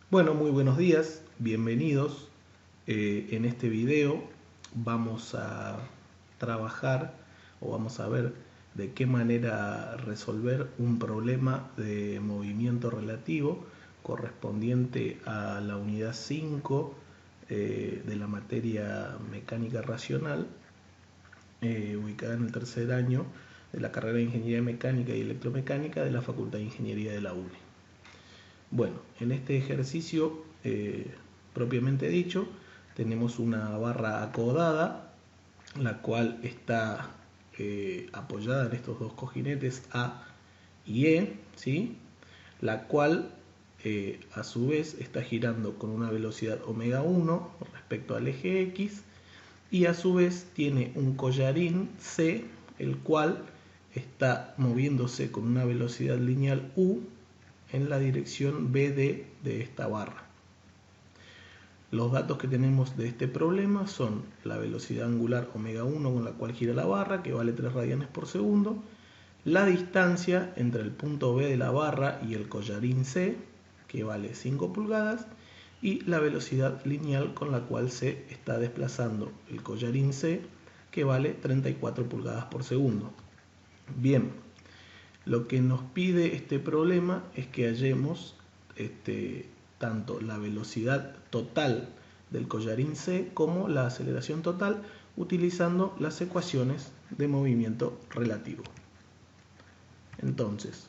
Bueno, muy buenos días, bienvenidos. En este video vamos a trabajar o vamos a ver de qué manera resolver un problema de movimiento relativo correspondiente a la unidad 5 de la materia mecánica racional, ubicada en el tercer año de la carrera de Ingeniería Mecánica y Electromecánica de la Facultad de Ingeniería de la UNE. Bueno, en este ejercicio propiamente dicho, tenemos una barra acodada, la cual está apoyada en estos dos cojinetes A y E, ¿sí? La cual a su vez está girando con una velocidad omega 1 respecto al eje X, y a su vez tiene un collarín C, el cual está moviéndose con una velocidad lineal U en la dirección BD de esta barra. Los datos que tenemos de este problema son la velocidad angular omega 1 con la cual gira la barra, que vale 3 radianes por segundo, la distancia entre el punto B de la barra y el collarín C, que vale 5 pulgadas, y la velocidad lineal con la cual se está desplazando el collarín C, que vale 34 pulgadas por segundo. Bien, lo que nos pide este problema es que hallemos tanto la velocidad total del collarín C como la aceleración total utilizando las ecuaciones de movimiento relativo. Entonces,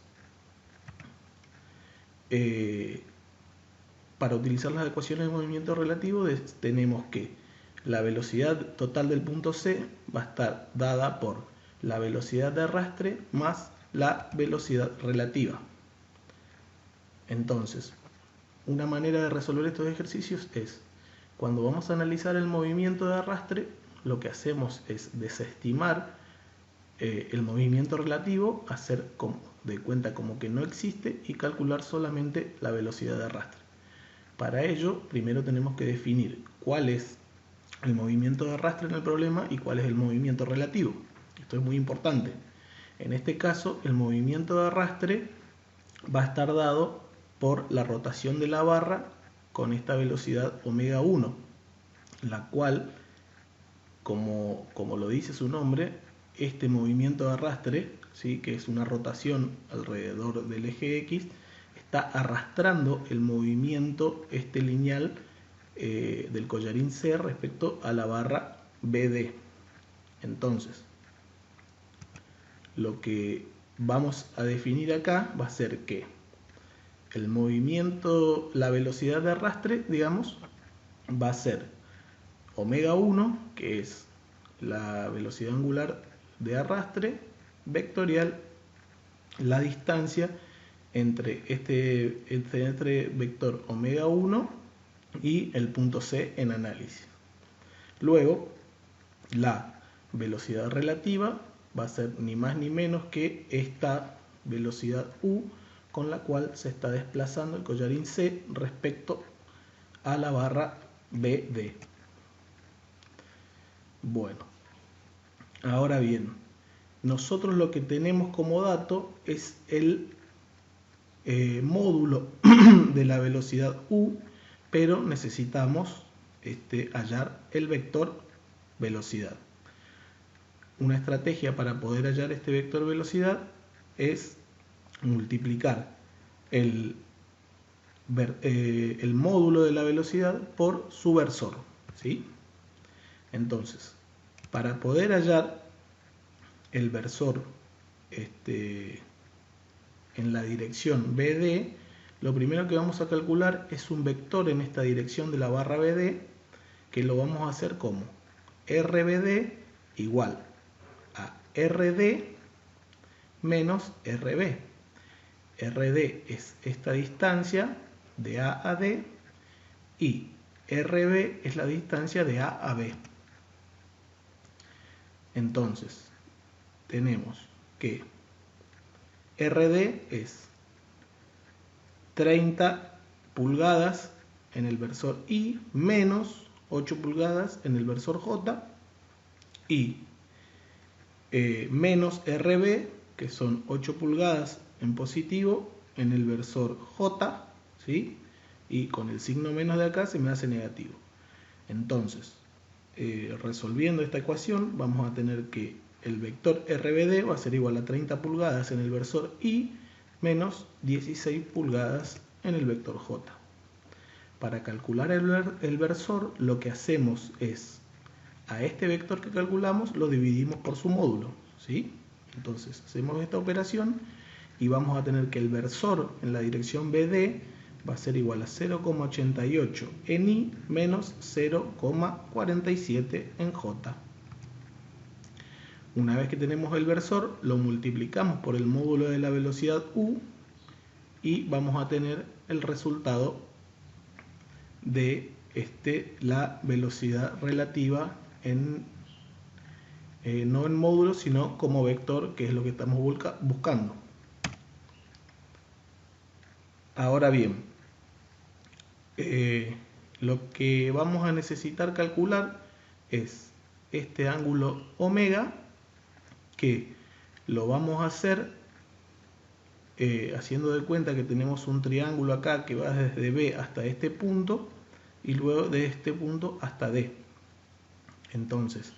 para utilizar las ecuaciones de movimiento relativo tenemos que la velocidad total del punto C va a estar dada por la velocidad de arrastre más la velocidad relativa. Entonces, una manera de resolver estos ejercicios es, cuando vamos a analizar el movimiento de arrastre, lo que hacemos es desestimar el movimiento relativo, hacer de cuenta como que no existe y calcular solamente la velocidad de arrastre. Para ello, primero tenemos que definir cuál es el movimiento de arrastre en el problema y cuál es el movimiento relativo. Esto es muy importante. En este caso, el movimiento de arrastre va a estar dado por la rotación de la barra con esta velocidad omega 1, la cual, como lo dice su nombre, este movimiento de arrastre, ¿sí?, que es una rotación alrededor del eje X, está arrastrando el movimiento lineal del collarín C respecto a la barra BD. Entonces, lo que vamos a definir acá va a ser que el movimiento, la velocidad de arrastre, digamos, va a ser omega 1, que es la velocidad angular de arrastre, vectorial la distancia entre este vector omega 1 y el punto C en análisis. Luego, la velocidad relativa va a ser ni más ni menos que esta velocidad U con la cual se está desplazando el collarín C respecto a la barra BD. Bueno, ahora bien, nosotros lo que tenemos como dato es el módulo de la velocidad U, pero necesitamos hallar el vector velocidad. Una estrategia para poder hallar este vector velocidad es multiplicar el módulo de la velocidad por su versor, ¿sí? Entonces, para poder hallar el versor en la dirección BD, lo primero que vamos a calcular es un vector en esta dirección de la barra BD, que lo vamos a hacer como RBD igual a RD menos RB. RD es esta distancia de A a D y RB es la distancia de A a B. Entonces, tenemos que RD es 30 pulgadas en el versor I menos 8 pulgadas en el versor J, y menos RB, que son 8 pulgadas en positivo en el versor J, ¿sí?, y con el signo menos de acá se me hace negativo. Entonces, resolviendo esta ecuación, vamos a tener que el vector RBD va a ser igual a 30 pulgadas en el versor Y menos 16 pulgadas en el vector J. Para calcular el versor, lo que hacemos es, a este vector que calculamos lo dividimos por su módulo, ¿sí? Entonces hacemos esta operación y vamos a tener que el versor en la dirección BD va a ser igual a 0,88 en Y menos 0,47 en J. Una vez que tenemos el versor, lo multiplicamos por el módulo de la velocidad U y vamos a tener el resultado de la velocidad relativa no en módulo, sino como vector, que es lo que estamos buscando. Ahora bien, lo que vamos a necesitar calcular es este ángulo omega, que lo vamos a hacer haciendo de cuenta que tenemos un triángulo acá que va desde B hasta este punto y luego de este punto hasta D. Entonces,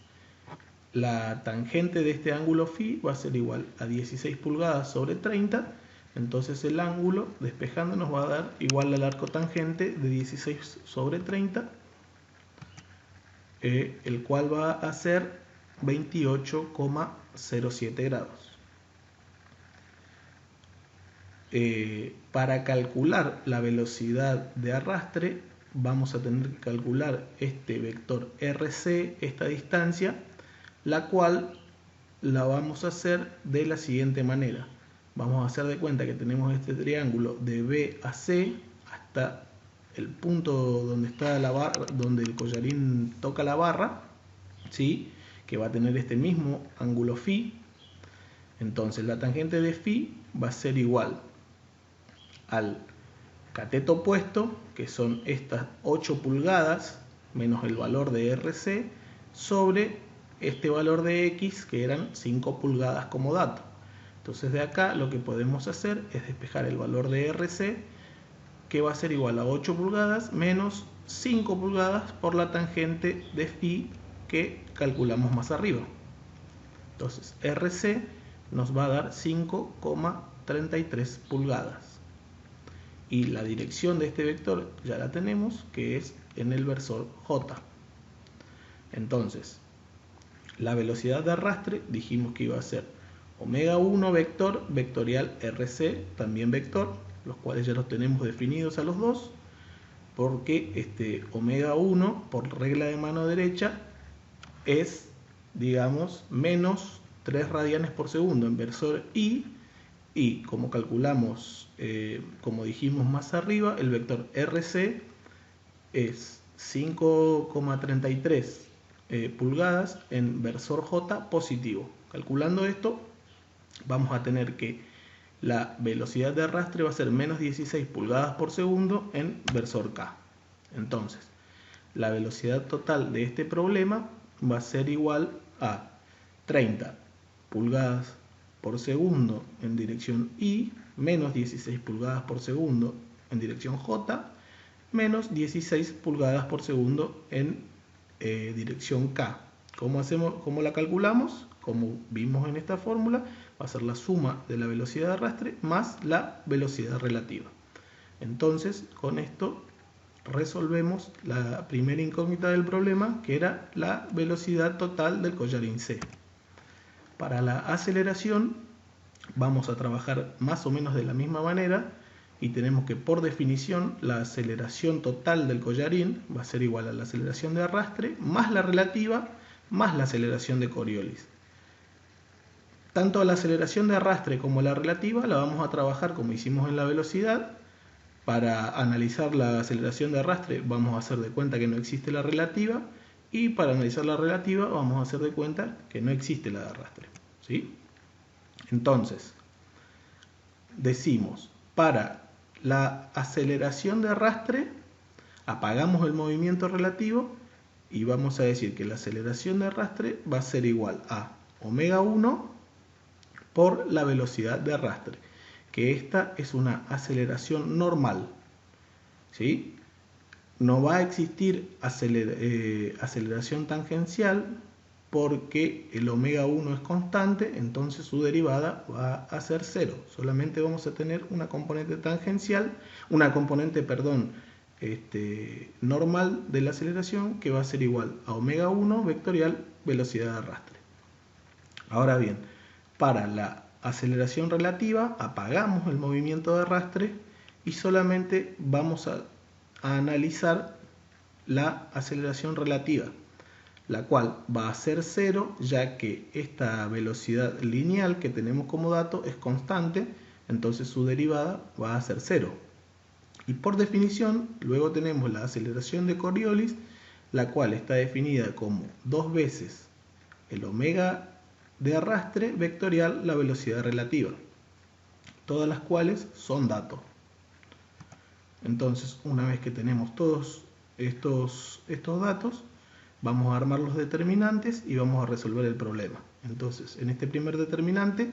la tangente de este ángulo φ va a ser igual a 16 pulgadas sobre 30. Entonces el ángulo despejando nos va a dar igual al arco tangente de 16 sobre 30, el cual va a ser 28,07 grados. Para calcular la velocidad de arrastre vamos a tener que calcular este vector RC, esta distancia, la cual la vamos a hacer de la siguiente manera. Vamos a hacer de cuenta que tenemos este triángulo de B a C hasta el punto donde está la barra, donde el collarín toca la barra, ¿sí? Que va a tener este mismo ángulo φ. Entonces la tangente de φ va a ser igual al cateto opuesto, que son estas 8 pulgadas menos el valor de RC, sobre este valor de X, que eran 5 pulgadas como dato. Entonces de acá lo que podemos hacer es despejar el valor de RC, que va a ser igual a 8 pulgadas menos 5 pulgadas por la tangente de φ que calculamos más arriba. Entonces RC nos va a dar 5,33 pulgadas. Y la dirección de este vector ya la tenemos, que es en el versor J. Entonces, la velocidad de arrastre dijimos que iba a ser omega 1 vector, vectorial RC, también vector, los cuales ya los tenemos definidos a los dos, porque este omega 1, por regla de mano derecha, es, digamos, menos 3 radianes por segundo en versor Y, y como calculamos, como dijimos más arriba, el vector RC es 5,33 pulgadas en versor J positivo. Calculando esto, vamos a tener que la velocidad de arrastre va a ser menos 16 pulgadas por segundo en versor K. Entonces, la velocidad total de este problema va a ser igual a 30 pulgadas por segundo en dirección Y, menos 16 pulgadas por segundo en dirección J, menos 16 pulgadas por segundo en dirección K. ¿Cómo la calculamos? Como vimos en esta fórmula, va a ser la suma de la velocidad de arrastre más la velocidad relativa. Entonces, con esto resolvemos la primera incógnita del problema, que era la velocidad total del collarín C. Para la aceleración vamos a trabajar más o menos de la misma manera y tenemos que, por definición, la aceleración total del collarín va a ser igual a la aceleración de arrastre más la relativa más la aceleración de Coriolis. Tanto la aceleración de arrastre como la relativa la vamos a trabajar como hicimos en la velocidad. Para analizar la aceleración de arrastre vamos a hacer de cuenta que no existe la relativa, y para analizar la relativa vamos a hacer de cuenta que no existe la de arrastre, ¿sí? Entonces, decimos, para la aceleración de arrastre apagamos el movimiento relativo y vamos a decir que la aceleración de arrastre va a ser igual a omega 1 por la velocidad de arrastre, que esta es una aceleración normal. ¿sí? No va a existir aceleración tangencial porque el omega 1 es constante, entonces su derivada va a ser 0. Solamente vamos a tener una componente tangencial, una componente, perdón, normal de la aceleración, que va a ser igual a omega 1 vectorial velocidad de arrastre. Ahora bien, para la aceleración relativa apagamos el movimiento de arrastre y solamente vamos a analizar la aceleración relativa, la cual va a ser 0, ya que esta velocidad lineal que tenemos como dato es constante, entonces su derivada va a ser 0. Y por definición, luego tenemos la aceleración de Coriolis, la cual está definida como 2 veces el omega de arrastre vectorial la velocidad relativa, todas las cuales son datos. Entonces, una vez que tenemos todos estos datos, vamos a armar los determinantes y vamos a resolver el problema. Entonces, en este primer determinante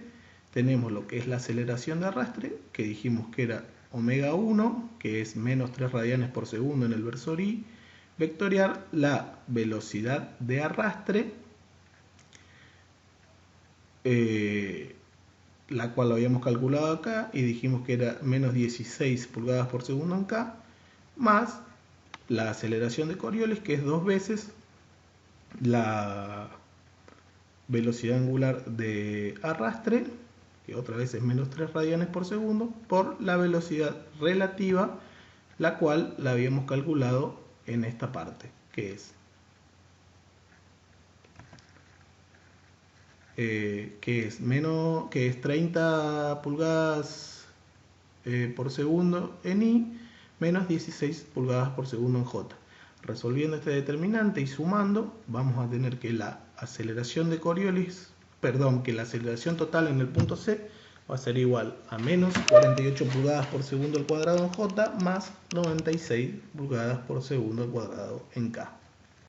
tenemos lo que es la aceleración de arrastre, que dijimos que era omega 1, que es menos 3 radianes por segundo en el versor y, vectorial la velocidad de arrastre, la cual lo habíamos calculado acá y dijimos que era menos 16 pulgadas por segundo en K, más la aceleración de Coriolis, que es 2 veces la velocidad angular de arrastre, que otra vez es menos 3 radianes por segundo, por la velocidad relativa, la cual la habíamos calculado en esta parte, que es 30 pulgadas por segundo en I, menos 16 pulgadas por segundo en J. Resolviendo este determinante y sumando, vamos a tener que la aceleración de Coriolis, que la aceleración total en el punto C va a ser igual a menos 48 pulgadas por segundo al cuadrado en J, más 96 pulgadas por segundo al cuadrado en K.